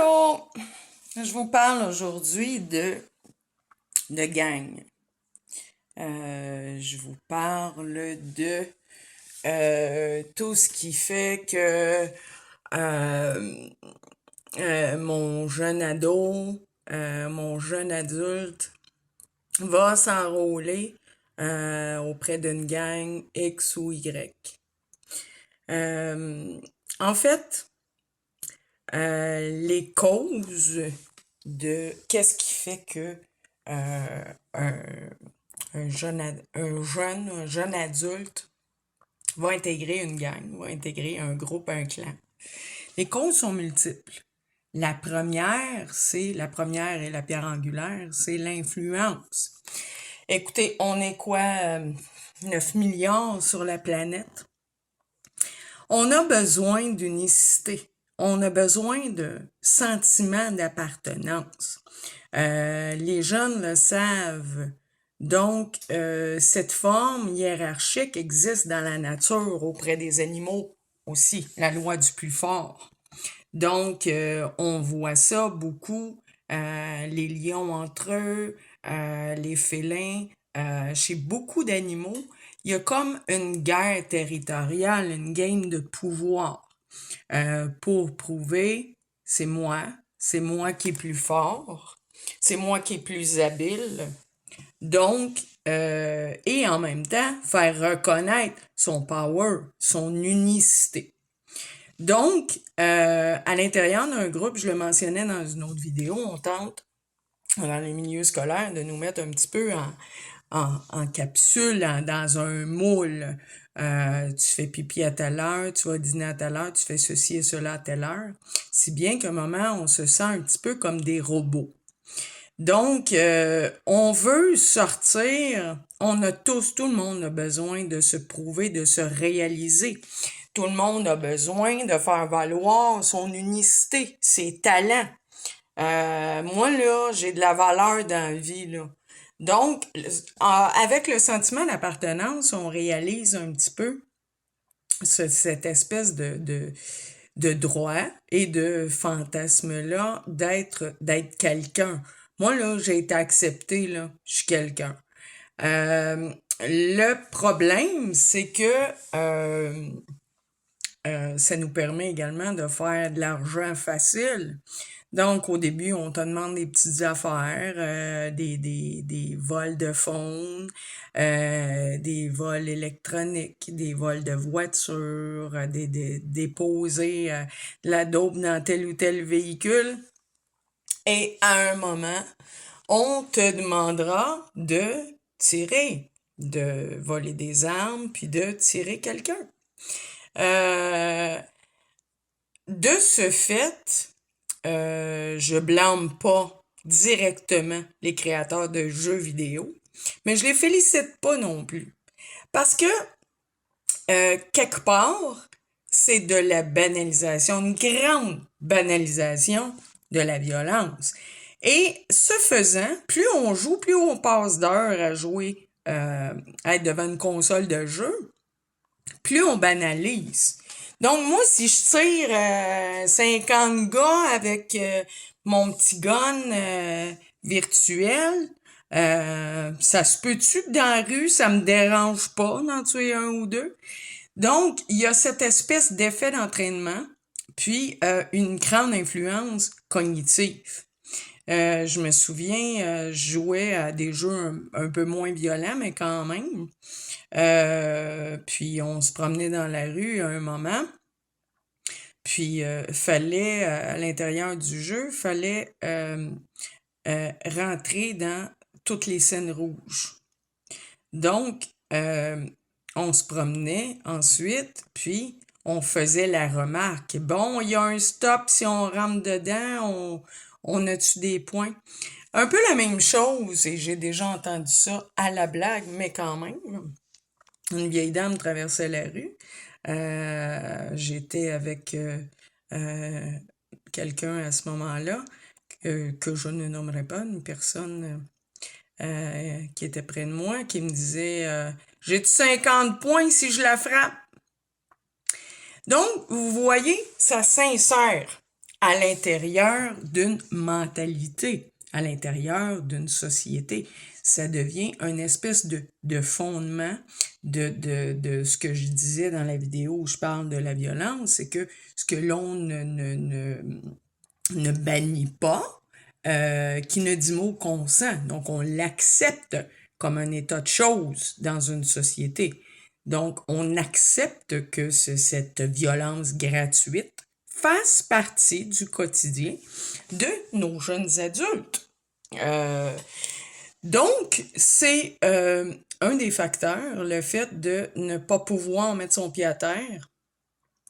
Allô! Je vous parle aujourd'hui de gang. Je vous parle de tout ce qui fait que mon jeune ado, mon jeune adulte va s'enrôler auprès d'une gang X ou Y. En fait, les causes de qu'est-ce qui fait que un, un jeune adulte va intégrer une gang, va intégrer un groupe, un clan. Les causes sont multiples. La première et la pierre angulaire, c'est l'influence. Écoutez, on est quoi, 9 milliards sur la planète? On a besoin d'unicité. On a besoin de sentiment d'appartenance. Les jeunes le savent. Donc, cette forme hiérarchique existe dans la nature auprès des animaux aussi, la loi du plus fort. Donc, on voit ça beaucoup, les lions entre eux, les félins, chez beaucoup d'animaux, il y a comme une guerre territoriale, une game de pouvoir pour prouver c'est moi qui est plus fort, c'est moi qui est plus habile. Donc, et en même temps, faire reconnaître son power, son unicité. Donc, à l'intérieur d'un groupe, je le mentionnais dans une autre vidéo, on tente, dans les milieux scolaires, de nous mettre un petit peu en capsule, dans un moule. Tu fais pipi à telle heure, tu vas dîner à telle heure, tu fais ceci et cela à telle heure. Si bien qu'à un moment, on se sent un petit peu comme des robots. Donc, on veut sortir, tout le monde a besoin de se prouver, de se réaliser. Tout le monde a besoin de faire valoir son unicité, ses talents. Moi, là, j'ai de la valeur dans la vie, là. Donc, avec le sentiment d'appartenance, on réalise un petit peu cette espèce de droit et de fantasme-là d'être quelqu'un. Moi, là, j'ai été acceptée, là, je suis quelqu'un. Le problème, c'est que ça nous permet également de faire de l'argent facile. Donc, au début, on te demande des petites affaires, des vols de fonds, des vols électroniques, des vols de voitures, déposer de la dope dans tel ou tel véhicule. Et à un moment, on te demandera de tirer, de voler des armes, puis de tirer quelqu'un. De ce fait, je blâme pas directement les créateurs de jeux vidéo, mais je les félicite pas non plus. Parce que, quelque part, c'est de la banalisation, une grande banalisation de la violence. Et ce faisant, plus on joue, plus on passe d'heures à jouer, à être devant une console de jeu, plus on banalise. Donc, moi, si je tire 50 gars avec mon petit gun virtuel, ça se peut-tu que dans la rue, ça me dérange pas d'en tuer un ou deux? Donc, il y a cette espèce d'effet d'entraînement, puis une grande influence cognitive. Je me souviens, je jouais à des jeux un peu moins violents, mais quand même. Puis on se promenait dans la rue à un moment. Puis fallait, à l'intérieur du jeu, fallait rentrer dans toutes les scènes rouges. Donc, on se promenait ensuite, puis on faisait la remarque. Bon, il y a un stop, si on rentre dedans, on a-tu des points? Un peu la même chose, et j'ai déjà entendu ça à la blague, mais quand même. Une vieille dame traversait la rue. J'étais avec quelqu'un à ce moment-là, que je ne nommerai pas, une personne qui était près de moi, qui me disait j'ai-tu 50 points si je la frappe? Donc, vous voyez, ça s'insère à l'intérieur d'une mentalité, à l'intérieur d'une société. Ça devient une espèce de fondement de ce que je disais dans la vidéo où je parle de la violence, c'est que ce que l'on ne bannit pas, qui ne dit mot consent. Donc, on l'accepte comme un état de choses dans une société. Donc, on accepte que cette violence gratuite fasse partie du quotidien de nos jeunes adultes. Donc, c'est un des facteurs, le fait de ne pas pouvoir mettre son pied à terre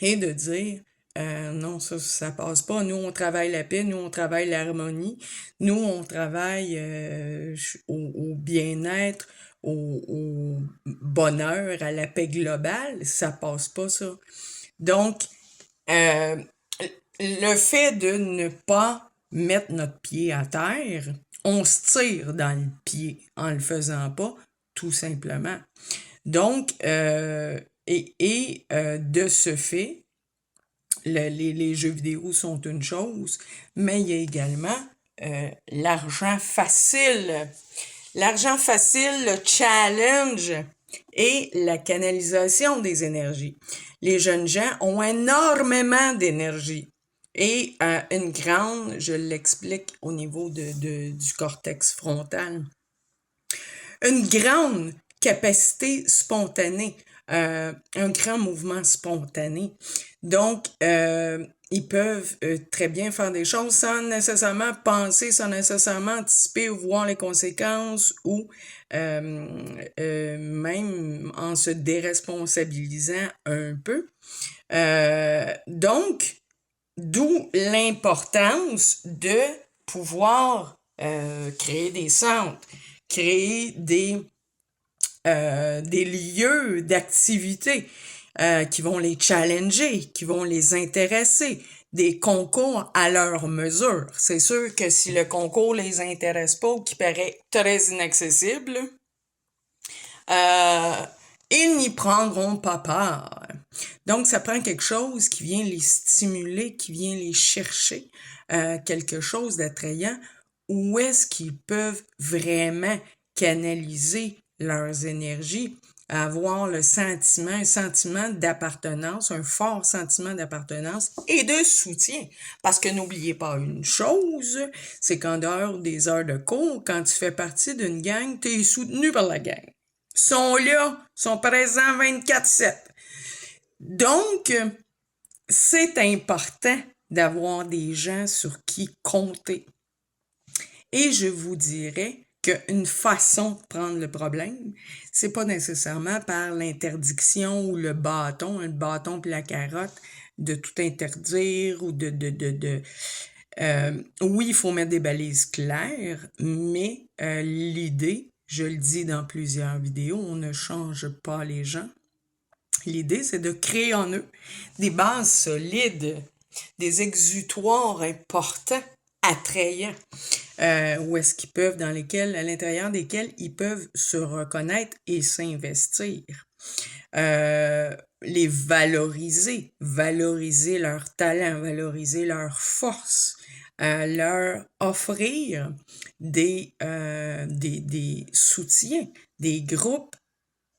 et de dire non, ça passe pas. Nous, on travaille la paix, nous, on travaille l'harmonie, nous, on travaille au bien-être, au bonheur, à la paix globale. Ça passe pas, ça. Donc, euh, le fait de ne pas mettre notre pied à terre, on se tire dans le pied en le faisant pas, tout simplement. Donc, de ce fait, les jeux vidéo sont une chose, mais il y a également l'argent facile. L'argent facile, le challenge et la canalisation des énergies. Les jeunes gens ont énormément d'énergie et une grande, je l'explique au niveau du cortex frontal, une grande capacité spontanée, un grand mouvement spontané. Donc, ils peuvent très bien faire des choses sans nécessairement penser, sans nécessairement anticiper ou voir les conséquences ou même en se déresponsabilisant un peu. Donc, d'où l'importance de pouvoir créer des centres, créer des lieux d'activité qui vont les challenger, qui vont les intéresser, des concours à leur mesure. C'est sûr que si le concours les intéresse pas ou qui paraît très inaccessible, ils n'y prendront pas part. Donc, ça prend quelque chose qui vient les stimuler, qui vient les chercher, quelque chose d'attrayant, où est-ce qu'ils peuvent vraiment canaliser leurs énergies, avoir un sentiment d'appartenance, un fort sentiment d'appartenance et de soutien. Parce que n'oubliez pas une chose, c'est qu'en dehors des heures de cours, quand tu fais partie d'une gang, tu es soutenu par la gang. Ils sont là, sont présents 24/7. Donc, c'est important d'avoir des gens sur qui compter. Et je vous dirais qu'une façon de prendre le problème, c'est pas nécessairement par l'interdiction ou le bâton puis la carotte, de tout interdire ou oui, il faut mettre des balises claires, mais l'idée, je le dis dans plusieurs vidéos, on ne change pas les gens. L'idée, c'est de créer en eux des bases solides, des exutoires importants, attrayants, où est-ce qu'ils peuvent, à l'intérieur desquels ils peuvent se reconnaître et s'investir. Les valoriser leur talent, valoriser leur force, leur offrir des soutiens, des groupes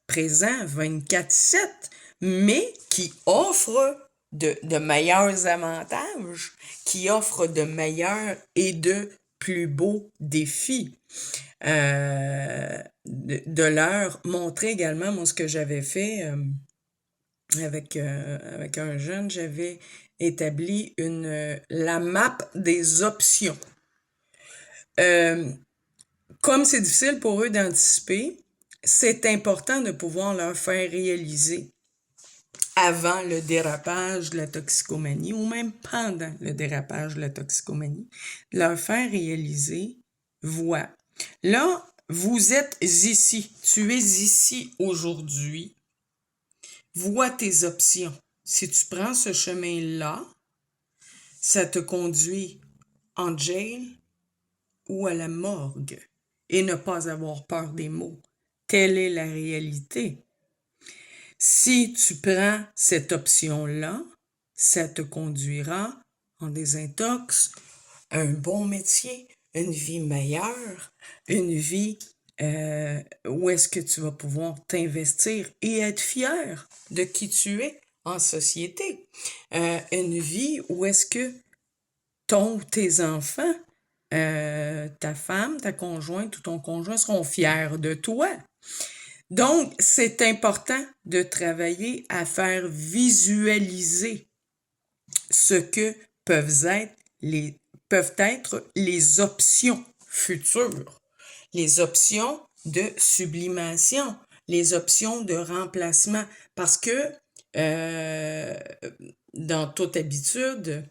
présents 24/7, mais qui offrent de meilleurs avantages, qui offrent de meilleurs et de plus beaux défis. De leur montrer également, moi, ce que j'avais fait avec un jeune, j'avais établi la map des options. Comme c'est difficile pour eux d'anticiper, c'est important de pouvoir leur faire réaliser avant le dérapage de la toxicomanie ou même pendant le dérapage de la toxicomanie, leur faire réaliser, voilà, là, vous êtes ici, tu es ici aujourd'hui, vois tes options. Si tu prends ce chemin-là, ça te conduit en jail ou à la morgue et ne pas avoir peur des mots. Telle est la réalité. Si tu prends cette option-là, ça te conduira en désintox, un bon métier, une vie meilleure, une vie où est-ce que tu vas pouvoir t'investir et être fier de qui tu es en société. Une vie où est-ce que ton ou tes enfants, ta femme, ta conjointe ou ton conjoint seront fiers de toi. Donc, c'est important de travailler à faire visualiser ce que peuvent être les options futures, les options de sublimation, les options de remplacement, parce que dans toute habitude,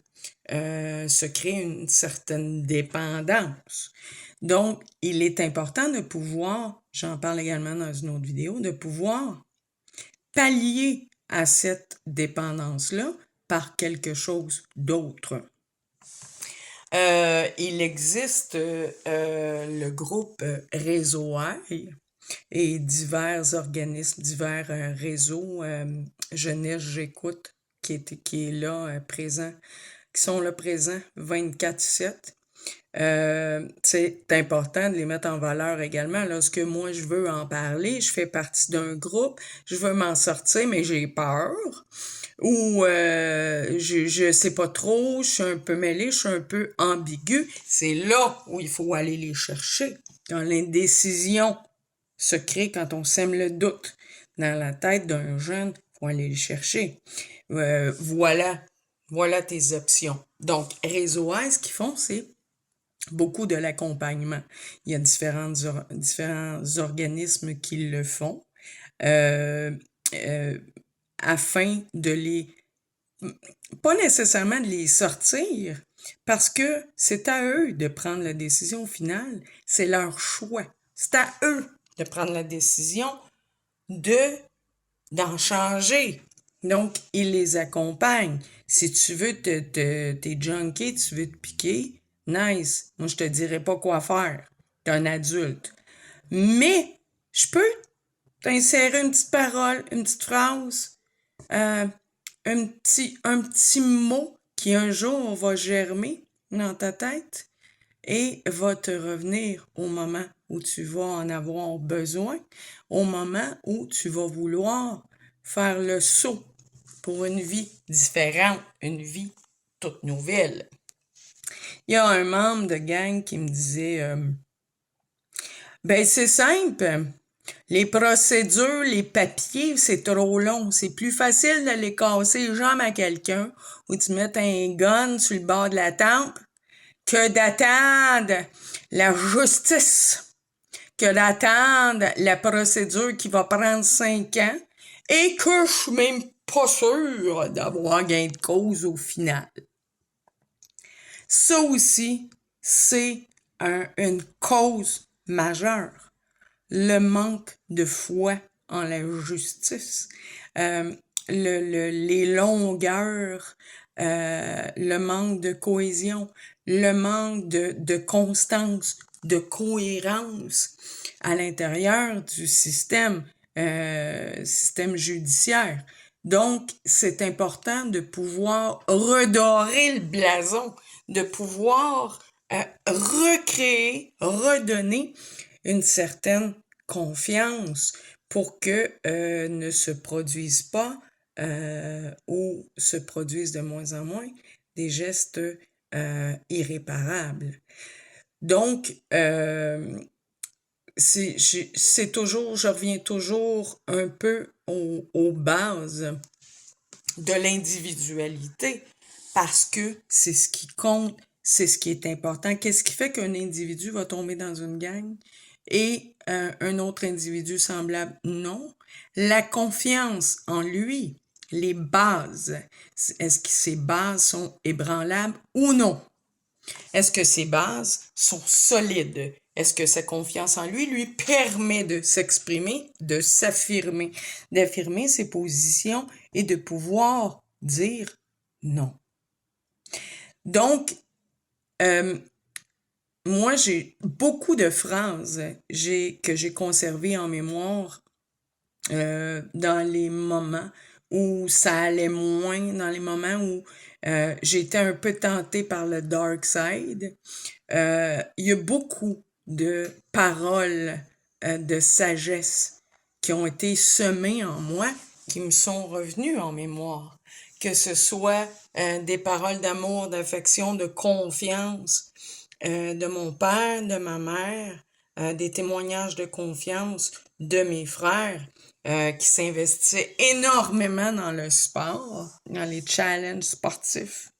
se crée une certaine dépendance. Donc, il est important de pouvoir, j'en parle également dans une autre vidéo, de pouvoir pallier à cette dépendance-là par quelque chose d'autre. Il existe le groupe Réseau Ail et divers organismes, divers réseaux, Jeunesse J'écoute, qui est là présent, qui sont là présents 24/7. C'est important de les mettre en valeur également. Lorsque moi je veux en parler, je fais partie d'un groupe, je veux m'en sortir, mais j'ai peur. Ou je sais pas trop, je suis un peu mêlée, je suis un peu ambiguë. C'est là où il faut aller les chercher. Dans l'indécision se crée quand on sème le doute. Dans la tête d'un jeune, il faut aller les chercher. Voilà tes options. Donc, Réseau A, ce qu'ils font, c'est beaucoup de l'accompagnement. Il y a différents organismes qui le font afin de les... pas nécessairement de les sortir, parce que c'est à eux de prendre la décision finale. C'est leur choix. C'est à eux de prendre la décision d'en changer. Donc, ils les accompagnent. Si tu veux t'es junkie, tu veux te piquer, nice. Moi, je te dirais pas quoi faire. T'es un adulte. Mais, je peux t'insérer une petite parole, une petite phrase, un petit mot qui un jour va germer dans ta tête et va te revenir au moment où tu vas en avoir besoin, au moment où tu vas vouloir faire le saut pour une vie différente, une vie toute nouvelle. Il y a un membre de gang qui me disait ben c'est simple, les procédures, les papiers, c'est trop long. C'est plus facile d'aller casser les jambes à quelqu'un ou de mettre un gun sur le bord de la tempe que d'attendre la justice, que d'attendre la procédure qui va prendre 5 ans et que je suis même pas sûre d'avoir gain de cause au final. Ça aussi, c'est une cause majeure. Le manque de foi en la justice, les longueurs, le manque de cohésion, le manque de constance, de cohérence à l'intérieur du système judiciaire. Donc, c'est important de pouvoir redorer le blason, de pouvoir recréer, redonner une certaine confiance pour que ne se produisent pas ou se produisent de moins en moins des gestes irréparables. Donc, c'est toujours, je reviens toujours un peu aux bases de l'individualité parce que c'est ce qui compte, c'est ce qui est important. Qu'est-ce qui fait qu'un individu va tomber dans une gang et un autre individu semblable? Non. La confiance en lui, les bases. Est-ce que ces bases sont ébranlables ou non? Est-ce que ces bases sont solides? Est-ce que sa confiance en lui permet de s'exprimer, de s'affirmer, d'affirmer ses positions et de pouvoir dire non? Donc, moi, j'ai beaucoup de phrases que j'ai conservées en mémoire dans les moments où ça allait moins, dans les moments où J'ai été un peu tentée par le dark side. Il y a beaucoup de paroles de sagesse qui ont été semées en moi, qui me sont revenues en mémoire. Que ce soit des paroles d'amour, d'affection, de confiance de mon père, de ma mère, des témoignages de confiance de mes frères qui s'investissaient énormément dans le sport, dans les challenges sportifs,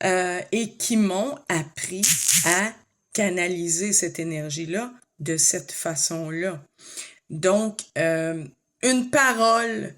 et qui m'ont appris à canaliser cette énergie-là de cette façon-là. Donc, une parole